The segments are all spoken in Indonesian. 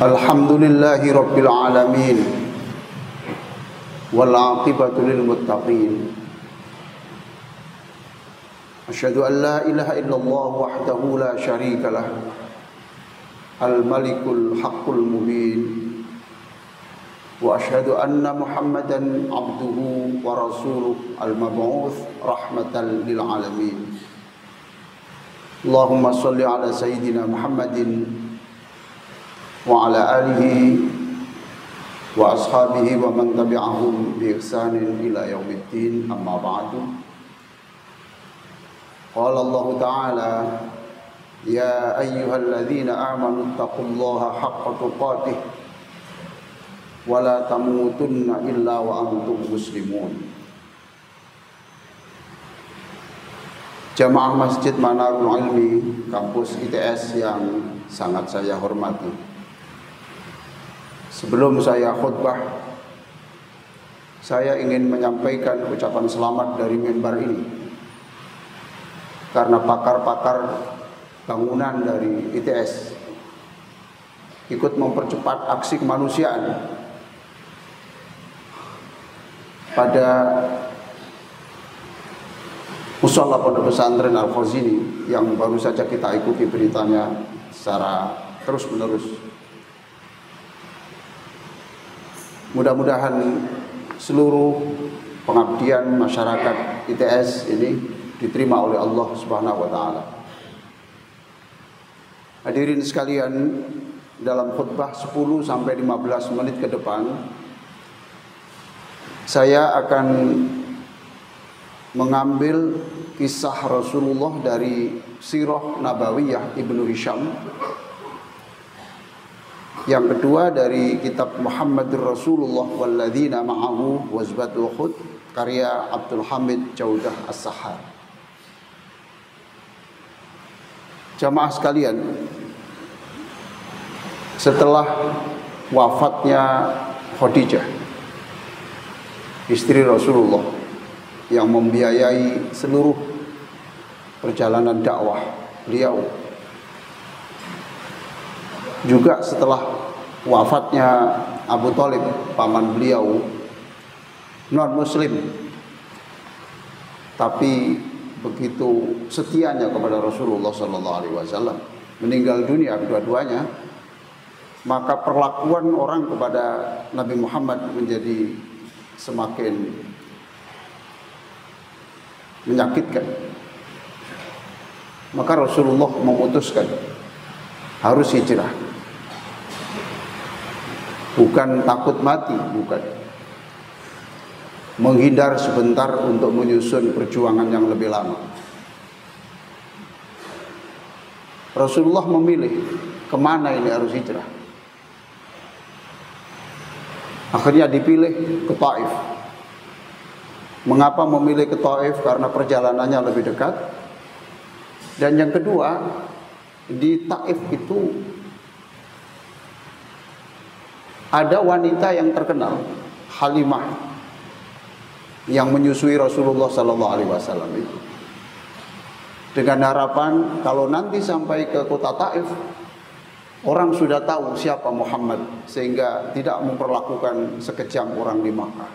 Alhamdulillahi Rabbil Alamin, wal aqibatu lil muttaqin. Asyhadu an la ilaha illallah wahdahu la syarika lah, al malikul haqqul mubin. Wa asyhadu anna Muhammadan abduhu wa rasuluh al mab'uts rahmatan lil alamin. Allahumma shalli ala sayyidina Muhammadin wa ala alihi wa ashabihi wa man tabi'ahum bi ihsanin ila yaumiddin, amma ba'du. Qala Allah Ta'ala, ya ayyuhalladzina amanu taqullaha haqqa tuqatih wa la tamutunna illa wa antum muslimun. Jamaah Masjid Manarul Ilmi kampus ITS yang sangat saya hormati, sebelum saya khutbah, saya ingin menyampaikan ucapan selamat dari mimbar ini, karena pakar-pakar bangunan dari ITS ikut mempercepat aksi kemanusiaan pada Mushola Pondok Pesantren Al-Khazini yang baru saja kita ikuti beritanya secara terus-menerus. Mudah-mudahan seluruh pengabdian masyarakat ITS ini diterima oleh Allah Subhanahu wa taala. Hadirin sekalian, dalam khutbah 10 sampai 15 menit ke depan saya akan mengambil kisah Rasulullah dari Sirah Nabawiyah Ibnu Hisham. Yang kedua dari kitab Muhammadur Rasulullah walladzina ma'ahu wazbatul Uhud karya Abdul Hamid Jaudah As-Sahar. Jamaah sekalian, setelah wafatnya Khadijah, istri Rasulullah yang membiayai seluruh perjalanan dakwah beliau, juga setelah wafatnya Abu Thalib, paman beliau, non muslim, tapi begitu setianya kepada Rasulullah SAW, meninggal dunia kedua-duanya, maka perlakuan orang kepada Nabi Muhammad menjadi semakin menyakitkan. Maka Rasulullah memutuskan harus hijrah. Bukan takut mati, bukan. Menghindar sebentar untuk menyusun perjuangan yang lebih lama. Rasulullah memilih kemana ini harus hijrah. Akhirnya dipilih ke Taif. Mengapa memilih ke Taif? Karena perjalanannya lebih dekat. Dan yang kedua, di Taif itu ada wanita yang terkenal, Halimah, yang menyusui Rasulullah SAW itu. Dengan harapan kalau nanti sampai ke kota Taif, orang sudah tahu siapa Muhammad, sehingga tidak memperlakukan sekejam orang di Makkah.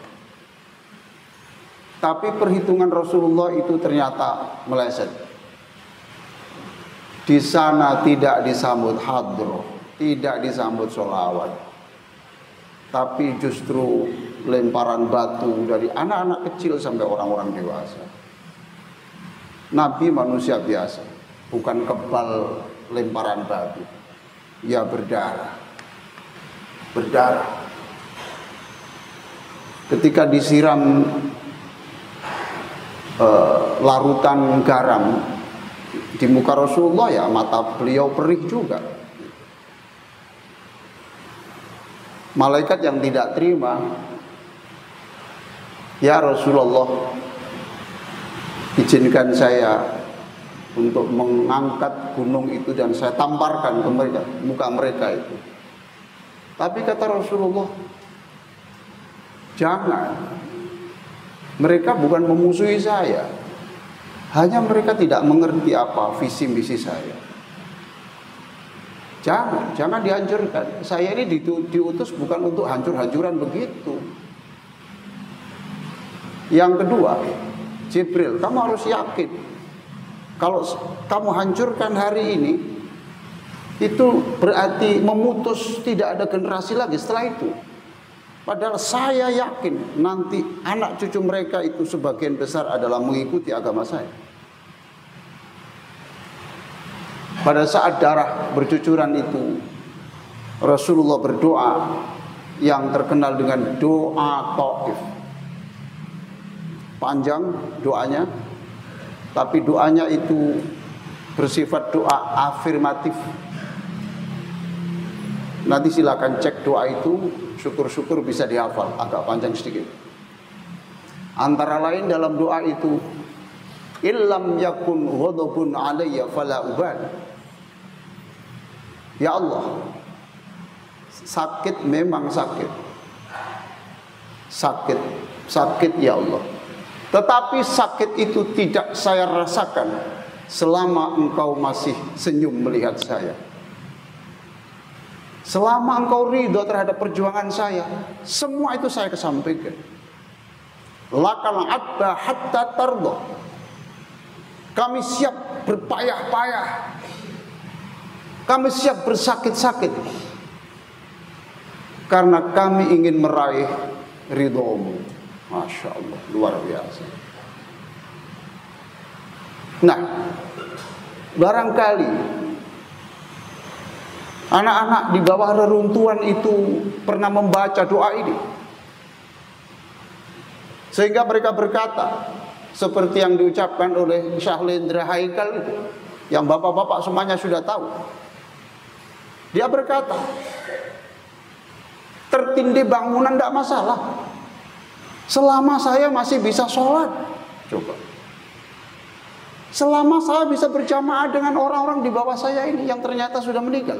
Tapi perhitungan Rasulullah itu ternyata meleset. Di sana tidak disambut hadroh, tidak disambut sholawat, tapi justru lemparan batu dari anak-anak kecil sampai orang-orang dewasa. Nabi manusia biasa, bukan kebal lemparan batu. Ya berdarah. Ketika disiram larutan garam di muka Rasulullah, ya mata beliau perih juga. Malaikat yang tidak terima, ya Rasulullah, izinkan saya untuk mengangkat gunung itu dan saya tamparkan ke mereka, muka mereka itu. Tapi kata Rasulullah, jangan. Mereka bukan memusuhi saya, hanya mereka tidak mengerti apa visi misi saya. Jangan dihancurkan. Saya ini diutus bukan untuk hancur-hancuran begitu. Yang kedua, Jibril, kamu harus yakin kalau kamu hancurkan hari ini, itu berarti memutus, tidak ada generasi lagi setelah itu. Padahal saya yakin nanti anak cucu mereka itu sebagian besar adalah mengikuti agama saya. Pada saat darah bercucuran itu, Rasulullah berdoa yang terkenal dengan doa Taif. Panjang doanya, tapi doanya itu bersifat doa afirmatif. Nanti silakan cek doa itu, syukur-syukur bisa dihafal, agak panjang sedikit. Antara lain dalam doa itu, illam yakun ghadabun alayya fala ubal. Ya Allah, sakit memang sakit. Sakit ya Allah. Tetapi sakit itu tidak saya rasakan selama Engkau masih senyum melihat saya. Selama Engkau ridho terhadap perjuangan saya, semua itu saya kesampingkan. Lakal adba hatta tardo. Kami siap berpayah-payah. Kami siap bersakit-sakit karena kami ingin meraih ridho-Mu. Masya Allah, luar biasa. Nah, barangkali anak-anak di bawah reruntuhan itu pernah membaca doa ini, sehingga mereka berkata seperti yang diucapkan oleh Syekh Lendra Haikal itu, yang bapak-bapak semuanya sudah tahu. Dia berkata, tertindih bangunan tidak masalah, selama saya masih bisa sholat. Coba, selama saya bisa berjamaah dengan orang-orang di bawah saya ini yang ternyata sudah meninggal.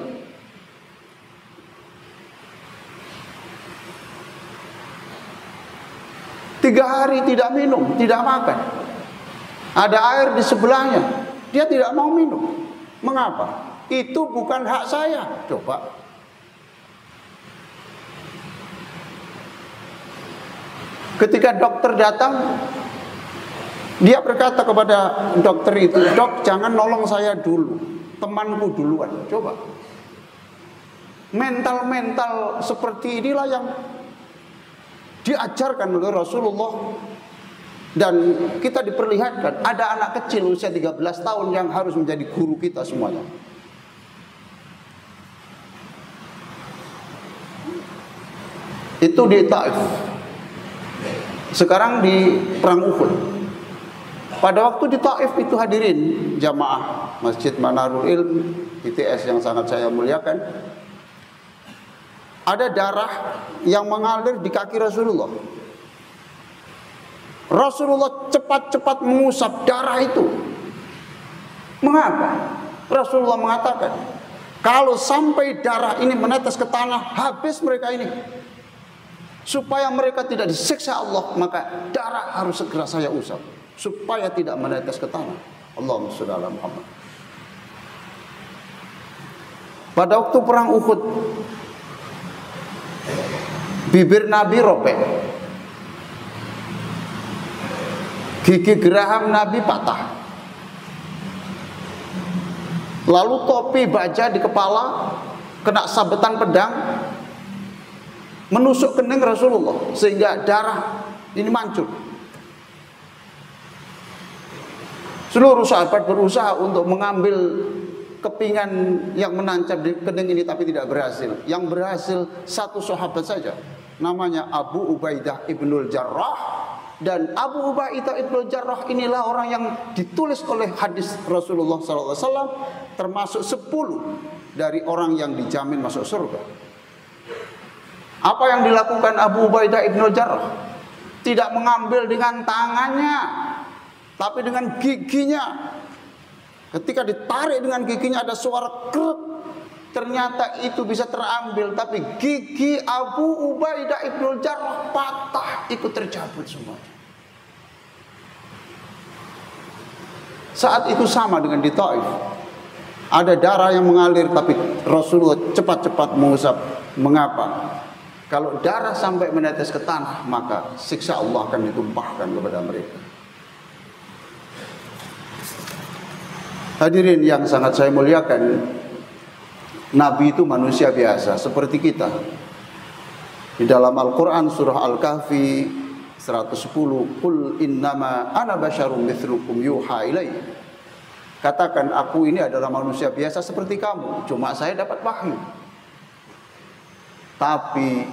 Tiga hari tidak minum, tidak makan. Ada air di sebelahnya, dia tidak mau minum. Mengapa? Itu bukan hak saya. Coba. Ketika dokter datang, dia berkata kepada dokter itu, dok, jangan nolong saya dulu, temanku duluan. Coba. Mental-mental seperti inilah yang diajarkan oleh Rasulullah. Dan kita diperlihatkan ada anak kecil usia 13 tahun yang harus menjadi guru kita semuanya. Itu di Taif. Sekarang di Perang Uhud. Pada waktu di Taif itu hadirin jamaah Masjid Manarul Ilm ITS yang sangat saya muliakan, ada darah yang mengalir di kaki Rasulullah. Rasulullah cepat-cepat mengusap darah itu. Mengapa? Rasulullah mengatakan, kalau sampai darah ini menetes ke tanah, habis mereka ini. Supaya mereka tidak disiksa Allah, maka darah harus segera saya usap supaya tidak menetes ke tanah. Allahumma sholli ala Muhammad. Pada waktu perang Uhud, bibir Nabi robek, gigi geraham Nabi patah, lalu topi baja di kepala kena sabetan pedang menusuk kening Rasulullah sehingga darah ini mancur. Seluruh sahabat berusaha untuk mengambil kepingan yang menancap di kening ini, tapi tidak berhasil. Yang berhasil satu sahabat saja, namanya Abu Ubaidah ibnul Jarrah. Dan Abu Ubaidah ibnul Jarrah inilah orang yang ditulis oleh hadis Rasulullah SAW, termasuk 10 dari orang yang dijamin masuk surga. Apa yang dilakukan Abu Ubaidah ibnul Jarrah? Tidak mengambil dengan tangannya, tapi dengan giginya. Ketika ditarik dengan giginya ada suara krek. Ternyata itu bisa terambil, tapi gigi Abu Ubaidah ibnul Jarrah patah, ikut tercabut semua. Saat itu sama dengan di Taif. Ada darah yang mengalir tapi Rasulullah cepat-cepat mengusap. Mengapa? Kalau darah sampai menetes ke tanah, maka siksa Allah akan ditumpahkan kepada mereka. Hadirin yang sangat saya muliakan, Nabi itu manusia biasa seperti kita. Di dalam Al-Quran surah Al-Kahfi 110, Qul innama ana basyarum mithlukum yuha ilayya. Katakan, aku ini adalah manusia biasa seperti kamu, cuma saya dapat wahyu. Tapi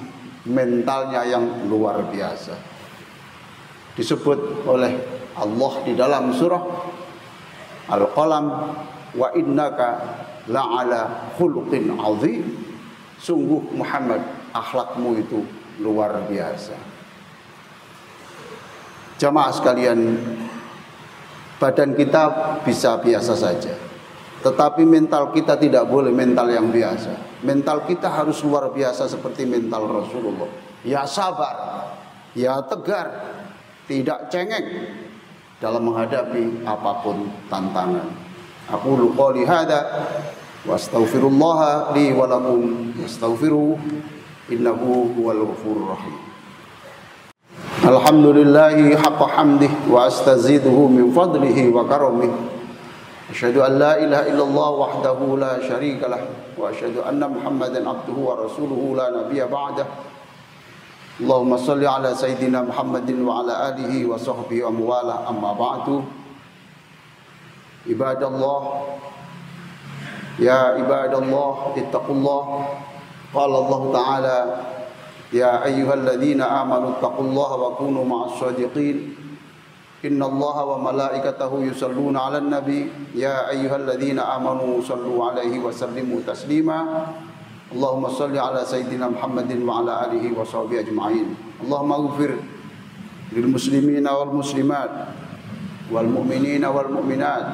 mentalnya yang luar biasa. Disebut oleh Allah di dalam surah Al-Qalam, wa innaka la'ala khuluqin azim. Sungguh Muhammad, akhlakmu itu luar biasa. Jamaah sekalian, badan kita bisa biasa saja, tetapi mental kita tidak boleh mental yang biasa. Mental kita harus luar biasa seperti mental Rasulullah. Ya sabar, ya tegar, tidak cengeng dalam menghadapi apapun tantangan. Aqulu qouli hadza wa astaghfirullah li wa lakum wastaghfiruhu innahu huwal ghafurur rahim. Alhamdulillahi haqqa hamdihi wa astaziduhu min fadlihi wa karamihi. Asyhadu an la ilaha illallah wahdahu la syarika lah wa asyhadu anna Muhammadan abduhu wa rasuluhu la nabiyya ba'dah. Allahumma shalli ala sayyidina Muhammadin wa ala alihi wa sahbihi wa mawalah, amma ba'du. Ibadallah, ya ibadallah, ittaqullah. Qala Allah Ta'ala, ya ayyuhalladzina amanu ittaqullaha wa kunu ma'as shadiqin. Inna Allah wa malaikatahu yusalluna 'alan nabi, ya ayyuhalladzina amanu sallu 'alaihi wa sallimu taslima. Allahumma shalli 'ala sayyidina Muhammadin wa 'ala alihi wa sahbihi ajma'in. Allahumma ighfir lil muslimina wal muslimat wal mu'minina wal mu'minat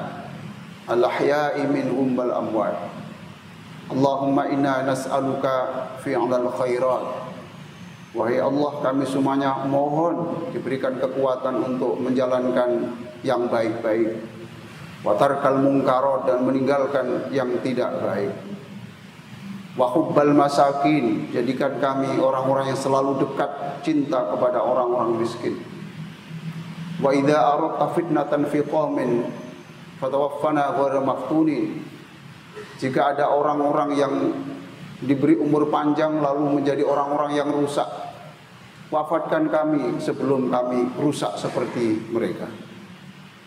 al ahya'i minhum wal amwat. Allahumma inna nas'aluka fi'lal khairat. Wahai Allah, kami semuanya mohon diberikan kekuatan untuk menjalankan yang baik-baik, wa tarkal munkarat, dan meninggalkan yang tidak baik. Wa hubbal masakin, jadikan kami orang-orang yang selalu dekat cinta kepada orang-orang miskin. Wa idza aradta fitnatan fi qaumin fatawaffana ghairu maftunin. Jika ada orang-orang yang diberi umur panjang lalu menjadi orang-orang yang rusak, wafatkan kami sebelum kami rusak seperti mereka.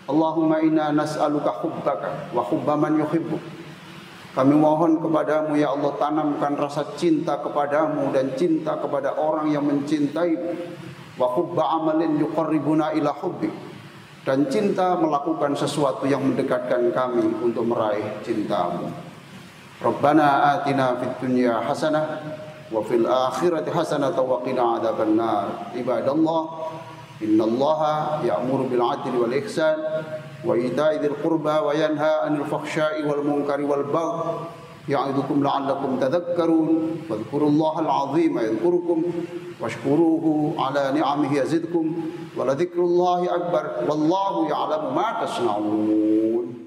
Allahumma inna nas'aluka hubbaka wa hubba man yuhibbuk. Kami mohon kepadamu ya Allah, tanamkan rasa cinta kepadamu dan cinta kepada orang yang mencintai. Wa hubba amalin yuqarribuna ila hubbik, dan cinta melakukan sesuatu yang mendekatkan kami untuk meraih cintamu. Rabbana atina fid dunya hasanah wa fil akhirati hasanah wa qina adzaban nar. Ibadallah, innallaha ya'muru bil 'adli wal ihsan wa ita'i dzil qurba wa yanha 'anil fakhsya'i wal munkari wal baghi ya'idukum la'allakum tadhakkarun. Wadhkurullahal 'azima yadhkurukum washkuruhu 'ala ni'amihi yazidkum wa la dzikrullahi akbar wallahu ya'lamu ma tasna'un.